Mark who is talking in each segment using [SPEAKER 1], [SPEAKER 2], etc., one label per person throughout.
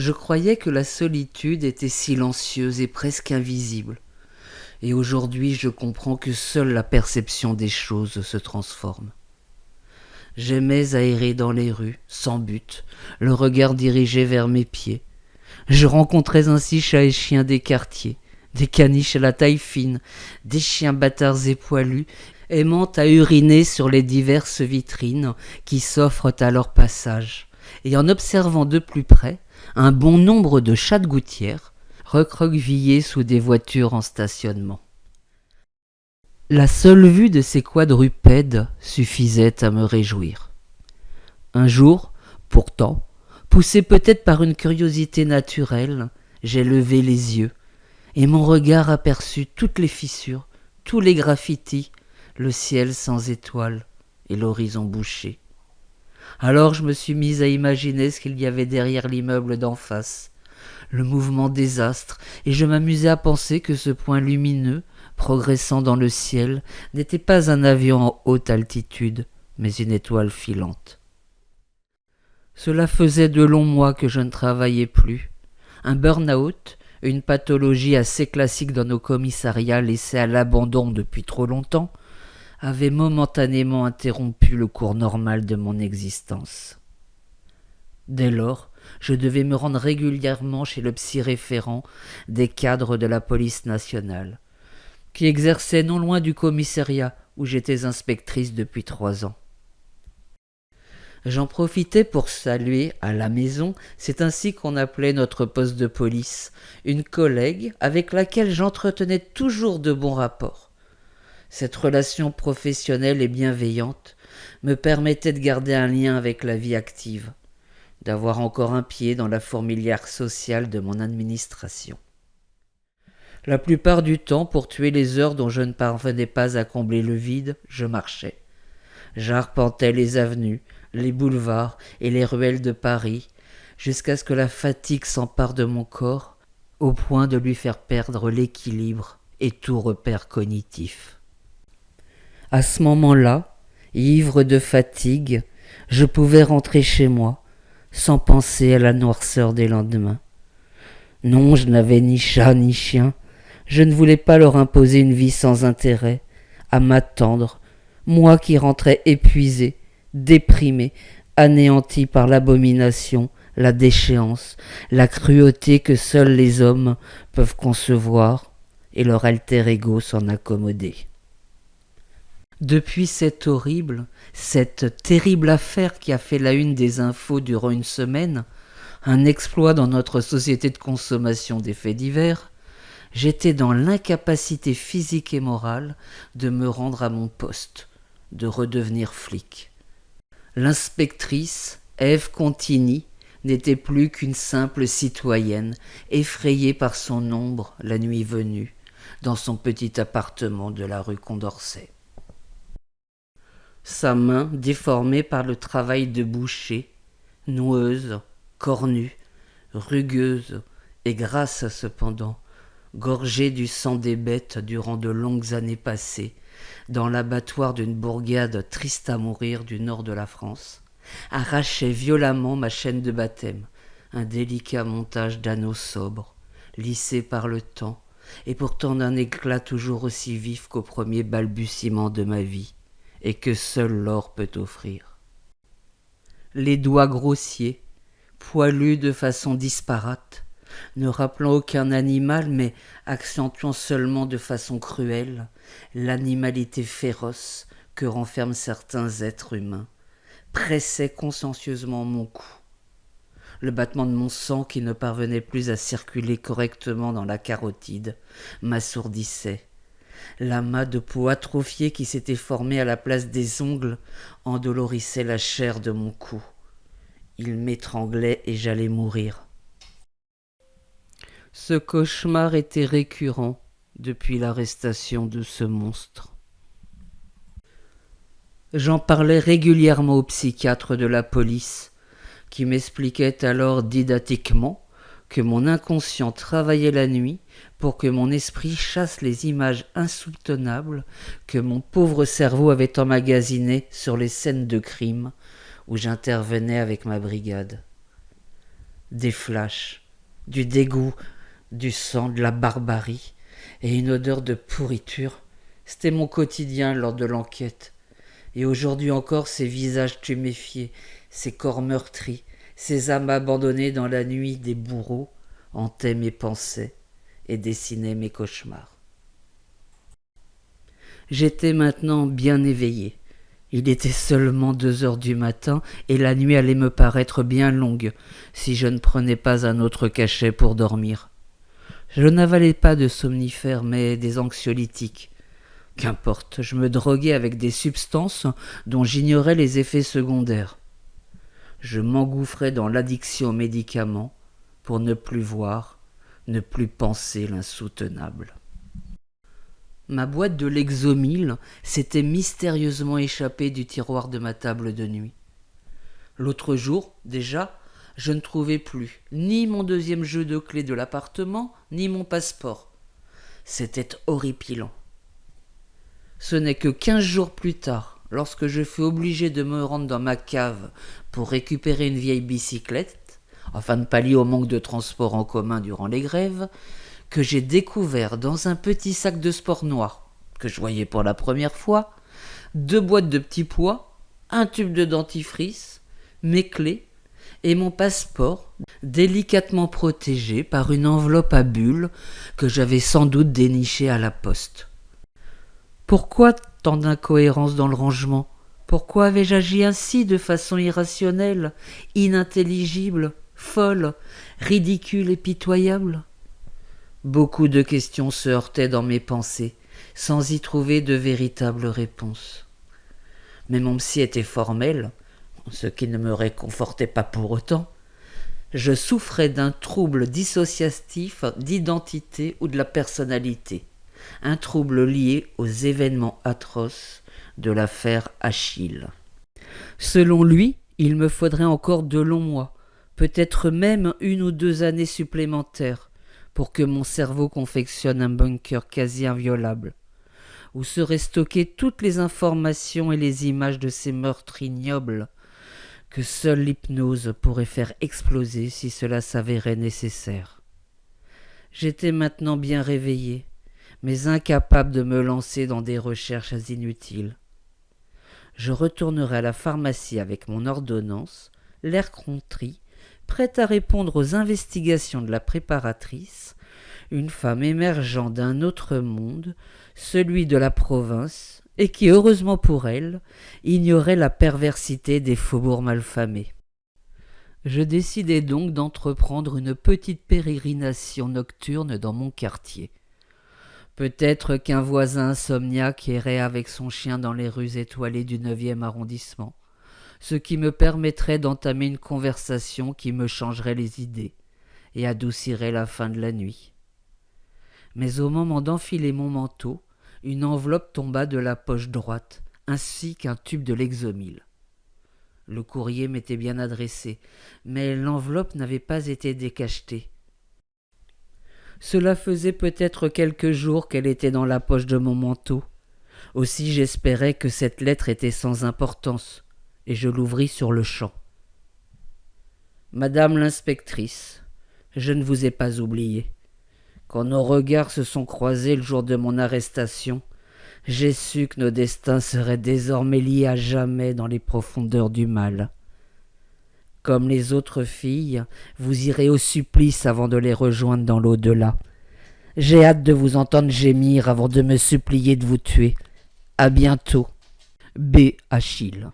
[SPEAKER 1] Je croyais que la solitude était silencieuse et presque invisible. Et aujourd'hui, je comprends que seule la perception des choses se transforme. J'aimais aérer dans les rues, sans but, le regard dirigé vers mes pieds. Je rencontrais ainsi chats et chiens des quartiers, des caniches à la taille fine, des chiens bâtards et poilus, aimant à uriner sur les diverses vitrines qui s'offrent à leur passage, et en observant de plus près un bon nombre de chats de gouttière recroquevillés sous des voitures en stationnement. La seule vue de ces quadrupèdes suffisait à me réjouir. Un jour, pourtant, poussé peut-être par une curiosité naturelle, j'ai levé les yeux, et mon regard aperçut toutes les fissures, tous les graffitis, le ciel sans étoiles et l'horizon bouché. Alors je me suis mis à imaginer ce qu'il y avait derrière l'immeuble d'en face, le mouvement des astres, et je m'amusais à penser que ce point lumineux, progressant dans le ciel, n'était pas un avion en haute altitude, mais une étoile filante. Cela faisait de longs mois que je ne travaillais plus. Un burn-out, une pathologie assez classique dans nos commissariats laissés à l'abandon depuis trop longtemps, avait momentanément interrompu le cours normal de mon existence. Dès lors, je devais me rendre régulièrement chez le psy-référent des cadres de la police nationale, qui exerçait non loin du commissariat où j'étais inspectrice depuis 3 ans. J'en profitais pour saluer à la maison, c'est ainsi qu'on appelait notre poste de police, une collègue avec laquelle j'entretenais toujours de bons rapports. Cette relation professionnelle et bienveillante me permettait de garder un lien avec la vie active, d'avoir encore un pied dans la fourmilière sociale de mon administration. La plupart du temps, pour tuer les heures dont je ne parvenais pas à combler le vide, je marchais. J'arpentais les avenues, les boulevards et les ruelles de Paris, jusqu'à ce que la fatigue s'empare de mon corps, au point de lui faire perdre l'équilibre et tout repère cognitif. À ce moment-là, ivre de fatigue, je pouvais rentrer chez moi, sans penser à la noirceur des lendemains. Non, je n'avais ni chat ni chien, je ne voulais pas leur imposer une vie sans intérêt, à m'attendre, moi qui rentrais épuisé, déprimé, anéanti par l'abomination, la déchéance, la cruauté que seuls les hommes peuvent concevoir, et leur alter ego s'en accommoder. Depuis cette terrible affaire qui a fait la une des infos durant une semaine, un exploit dans notre société de consommation des faits divers, j'étais dans l'incapacité physique et morale de me rendre à mon poste, de redevenir flic. L'inspectrice, Ève Contigny, n'était plus qu'une simple citoyenne, effrayée par son ombre la nuit venue, dans son petit appartement de la rue Condorcet. Sa main, déformée par le travail de boucher, noueuse, cornue, rugueuse et grasse cependant, gorgée du sang des bêtes durant de longues années passées, dans l'abattoir d'une bourgade triste à mourir du nord de la France, arrachait violemment ma chaîne de baptême, un délicat montage d'anneaux sobres, lissés par le temps, et pourtant d'un éclat toujours aussi vif qu'au premier balbutiement de ma vie, et que seul l'or peut offrir. Les doigts grossiers, poilus de façon disparate, ne rappelant aucun animal, mais accentuant seulement de façon cruelle l'animalité féroce que renferment certains êtres humains, pressaient consciencieusement mon cou. Le battement de mon sang, qui ne parvenait plus à circuler correctement dans la carotide, m'assourdissait. L'amas de peau atrophiée qui s'était formé à la place des ongles endolorissait la chair de mon cou. Il m'étranglait et j'allais mourir. Ce cauchemar était récurrent depuis l'arrestation de ce monstre. J'en parlais régulièrement au psychiatre de la police, qui m'expliquait alors didactiquement que mon inconscient travaillait la nuit pour que mon esprit chasse les images insoupçonnables que mon pauvre cerveau avait emmagasinées sur les scènes de crime où j'intervenais avec ma brigade. des flashs, du dégoût, du sang, de la barbarie et une odeur de pourriture. C'était mon quotidien lors de l'enquête. Et aujourd'hui encore, ces visages tuméfiés, ces corps meurtris, ces âmes abandonnées dans la nuit des bourreaux hantaient mes pensées et dessinaient mes cauchemars. J'étais maintenant bien éveillé. Il était seulement 2 heures du matin et la nuit allait me paraître bien longue si je ne prenais pas un autre cachet pour dormir. Je n'avalais pas de somnifères mais des anxiolytiques. Qu'importe, je me droguais avec des substances dont j'ignorais les effets secondaires. Je m'engouffrais dans l'addiction aux médicaments pour ne plus voir, ne plus penser l'insoutenable. Ma boîte de Lexomil s'était mystérieusement échappée du tiroir de ma table de nuit. L'autre jour, déjà, je ne trouvais plus ni mon deuxième jeu de clés de l'appartement, ni mon passeport. C'était horripilant. Ce n'est que 15 jours plus tard, lorsque je fus obligé de me rendre dans ma cave pour récupérer une vieille bicyclette, afin de pallier au manque de transport en commun durant les grèves, que j'ai découvert dans un petit sac de sport noir, que je voyais pour la première fois, 2 boîtes de petits pois, un tube de dentifrice, mes clés et mon passeport, délicatement protégé par une enveloppe à bulles que j'avais sans doute dénichée à la poste. Pourquoi tant d'incohérence dans le rangement ? Pourquoi avais-je agi ainsi de façon irrationnelle, inintelligible, folle, ridicule et pitoyable ? Beaucoup de questions se heurtaient dans mes pensées, sans y trouver de véritables réponses. Mais mon psy était formel, ce qui ne me réconfortait pas pour autant. Je souffrais d'un trouble dissociatif d'identité ou de la personnalité, un trouble lié aux événements atroces de l'affaire Achille. Selon lui, il me faudrait encore de longs mois, peut-être même 1 ou 2 années supplémentaires, pour que mon cerveau confectionne un bunker quasi inviolable, où seraient stockées toutes les informations et les images de ces meurtres ignobles que seule l'hypnose pourrait faire exploser si cela s'avérait nécessaire. J'étais maintenant bien réveillé, mais incapable de me lancer dans des recherches inutiles. Je retournerai à la pharmacie avec mon ordonnance, l'air contrit, prête à répondre aux investigations de la préparatrice, une femme émergeant d'un autre monde, celui de la province, et qui, heureusement pour elle, ignorait la perversité des faubourgs malfamés. Je décidai donc d'entreprendre une petite pérégrination nocturne dans mon quartier. Peut-être qu'un voisin insomniaque errait avec son chien dans les rues étoilées du 9e arrondissement, ce qui me permettrait d'entamer une conversation qui me changerait les idées et adoucirait la fin de la nuit. Mais au moment d'enfiler mon manteau, une enveloppe tomba de la poche droite, ainsi qu'un tube de Lexomil. Le courrier m'était bien adressé, mais l'enveloppe n'avait pas été décachetée. Cela faisait peut-être quelques jours qu'elle était dans la poche de mon manteau. Aussi j'espérais que cette lettre était sans importance, et je l'ouvris sur-le-champ. Madame l'inspectrice, je ne vous ai pas oublié. Quand nos regards se sont croisés le jour de mon arrestation, j'ai su que nos destins seraient désormais liés à jamais dans les profondeurs du mal. Comme les autres filles, vous irez au supplice avant de les rejoindre dans l'au-delà. J'ai hâte de vous entendre gémir avant de me supplier de vous tuer. À bientôt. B. Achille.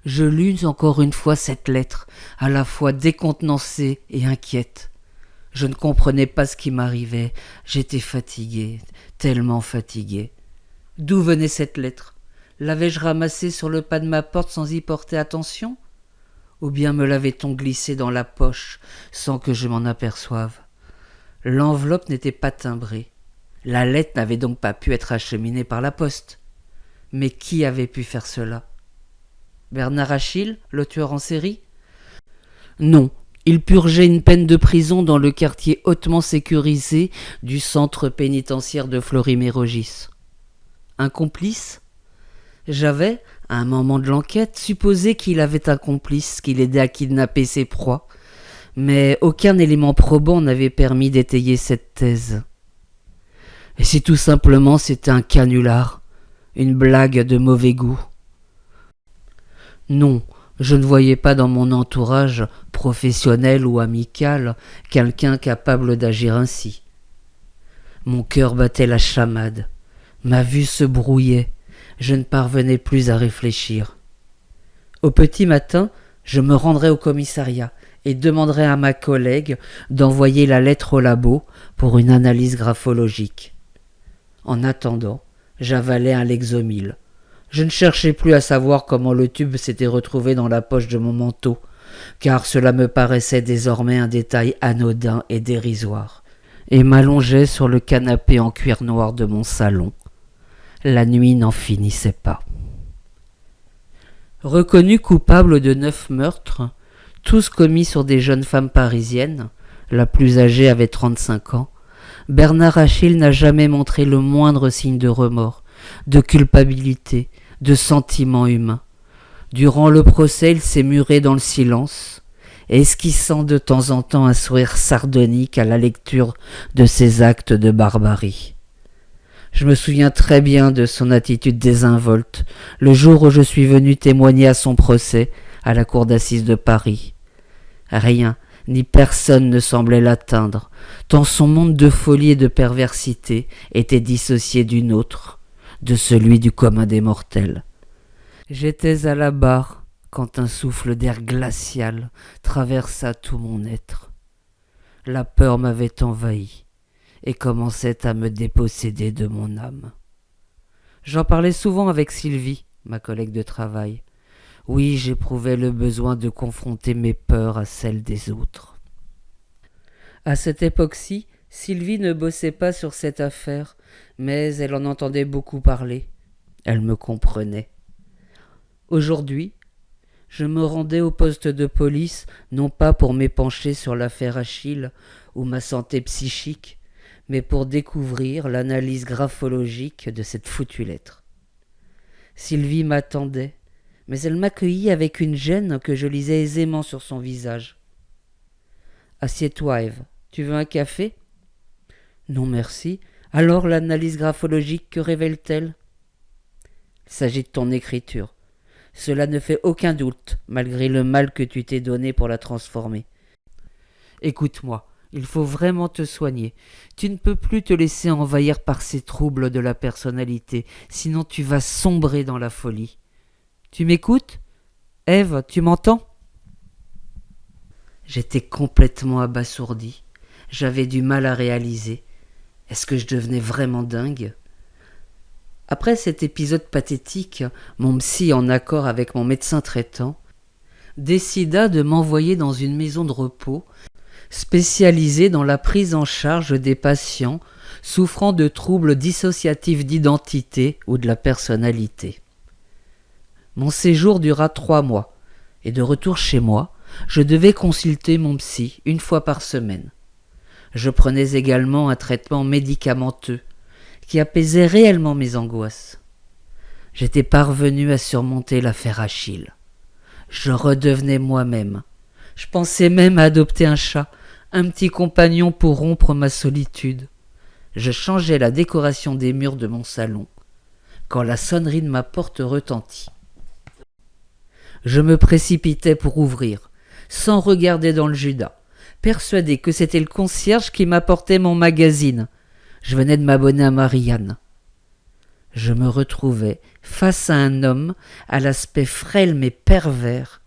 [SPEAKER 1] Je lus encore une fois cette lettre, à la fois décontenancée et inquiète. Je ne comprenais pas ce qui m'arrivait. J'étais fatigué, tellement fatigué. D'où venait cette lettre ? L'avais-je ramassée sur le pas de ma porte sans y porter attention ? Ou bien me l'avait-on glissée dans la poche sans que je m'en aperçoive ? L'enveloppe n'était pas timbrée. La lettre n'avait donc pas pu être acheminée par la poste. Mais qui avait pu faire cela ? Bernard Achille, le tueur en série ? Non. Il purgeait une peine de prison dans le quartier hautement sécurisé du centre pénitentiaire de Fleury-Mérogis. Un complice ? J'avais, à un moment de l'enquête, supposé qu'il avait un complice qui l'aidait à kidnapper ses proies, mais aucun élément probant n'avait permis d'étayer cette thèse. Et si tout simplement c'était un canular, une blague de mauvais goût? Non, je ne voyais pas dans mon entourage, professionnel ou amical, quelqu'un capable d'agir ainsi. Mon cœur battait la chamade, ma vue se brouillait, je ne parvenais plus à réfléchir. Au petit matin, je me rendrai au commissariat et demanderai à ma collègue d'envoyer la lettre au labo pour une analyse graphologique. En attendant, j'avalais un Lexomil. Je ne cherchais plus à savoir comment le tube s'était retrouvé dans la poche de mon manteau, car cela me paraissait désormais un détail anodin et dérisoire, et m'allongeais sur le canapé en cuir noir de mon salon. La nuit n'en finissait pas. Reconnu coupable de 9 meurtres, tous commis sur des jeunes femmes parisiennes, la plus âgée avait 35 ans, Bernard Achille n'a jamais montré le moindre signe de remords, de culpabilité, de sentiment humain. Durant le procès, il s'est muré dans le silence, esquissant de temps en temps un sourire sardonique à la lecture de ses actes de barbarie. Je me souviens très bien de son attitude désinvolte le jour où je suis venu témoigner à son procès à la cour d'assises de Paris. Rien ni personne ne semblait l'atteindre, tant son monde de folie et de perversité était dissocié du nôtre, de celui du commun des mortels. J'étais à la barre quand un souffle d'air glacial traversa tout mon être. La peur m'avait envahi et commençait à me déposséder de mon âme. J'en parlais souvent avec Sylvie, ma collègue de travail. Oui, j'éprouvais le besoin de confronter mes peurs à celles des autres. À cette époque-ci, Sylvie ne bossait pas sur cette affaire, mais elle en entendait beaucoup parler. Elle me comprenait. Aujourd'hui, je me rendais au poste de police, non pas pour m'épancher sur l'affaire Achille ou ma santé psychique, mais pour découvrir l'analyse graphologique de cette foutue lettre. Sylvie m'attendait, mais elle m'accueillit avec une gêne que je lisais aisément sur son visage. « Assieds-toi, Ève. Tu veux un café ?»« Non, merci. Alors l'analyse graphologique, que révèle-t-elle ?»« Il s'agit de ton écriture. Cela ne fait aucun doute, malgré le mal que tu t'es donné pour la transformer. Écoute-moi. Il faut vraiment te soigner. Tu ne peux plus te laisser envahir par ces troubles de la personnalité, sinon tu vas sombrer dans la folie. Tu m'écoutes ? Ève, tu m'entends ? J'étais complètement abasourdi. J'avais du mal à réaliser. Est-ce que je devenais vraiment dingue ? Après cet épisode pathétique, mon psy, en accord avec mon médecin traitant, décida de m'envoyer dans une maison de repos spécialisée dans la prise en charge des patients souffrant de troubles dissociatifs d'identité ou de la personnalité. Mon séjour dura 3 mois, et de retour chez moi, je devais consulter mon psy 1 fois par semaine. Je prenais également un traitement médicamenteux qui apaisait réellement mes angoisses. J'étais parvenu à surmonter l'affaire Achille. Je redevenais moi-même. Je pensais même à adopter un chat, un petit compagnon pour rompre ma solitude. Je changeais la décoration des murs de mon salon, quand la sonnerie de ma porte retentit. Je me précipitais pour ouvrir, sans regarder dans le Judas, persuadé que c'était le concierge qui m'apportait mon magazine. Je venais de m'abonner à Marianne. Je me retrouvais face à un homme à l'aspect frêle mais pervers,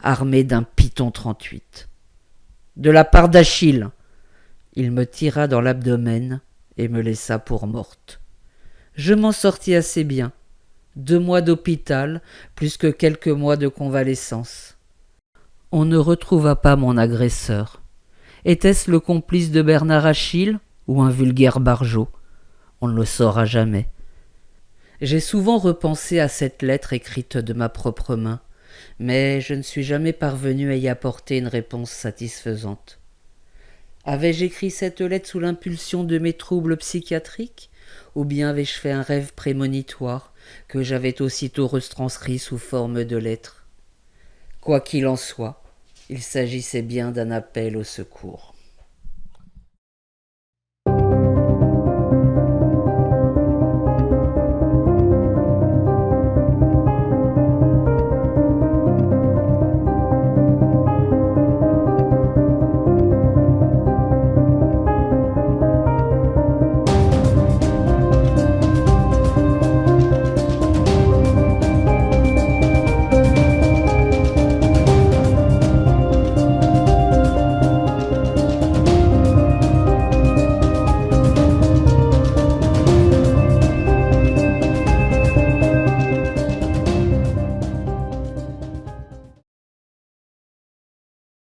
[SPEAKER 1] armé d'un Python 38. De la part d'Achille. Il me tira dans l'abdomen et me laissa pour morte. Je m'en sortis assez bien. 2 mois d'hôpital, plus que quelques mois de convalescence. On ne retrouva pas mon agresseur. Était-ce le complice de Bernard Achille ou un vulgaire barjot ? On ne le saura jamais. J'ai souvent repensé à cette lettre écrite de ma propre main, mais je ne suis jamais parvenu à y apporter une réponse satisfaisante. Avais-je écrit cette lettre sous l'impulsion de mes troubles psychiatriques, ou bien avais-je fait un rêve prémonitoire que j'avais aussitôt retranscrit sous forme de lettre ? Quoi qu'il en soit, Il s'agissait bien d'un appel au secours.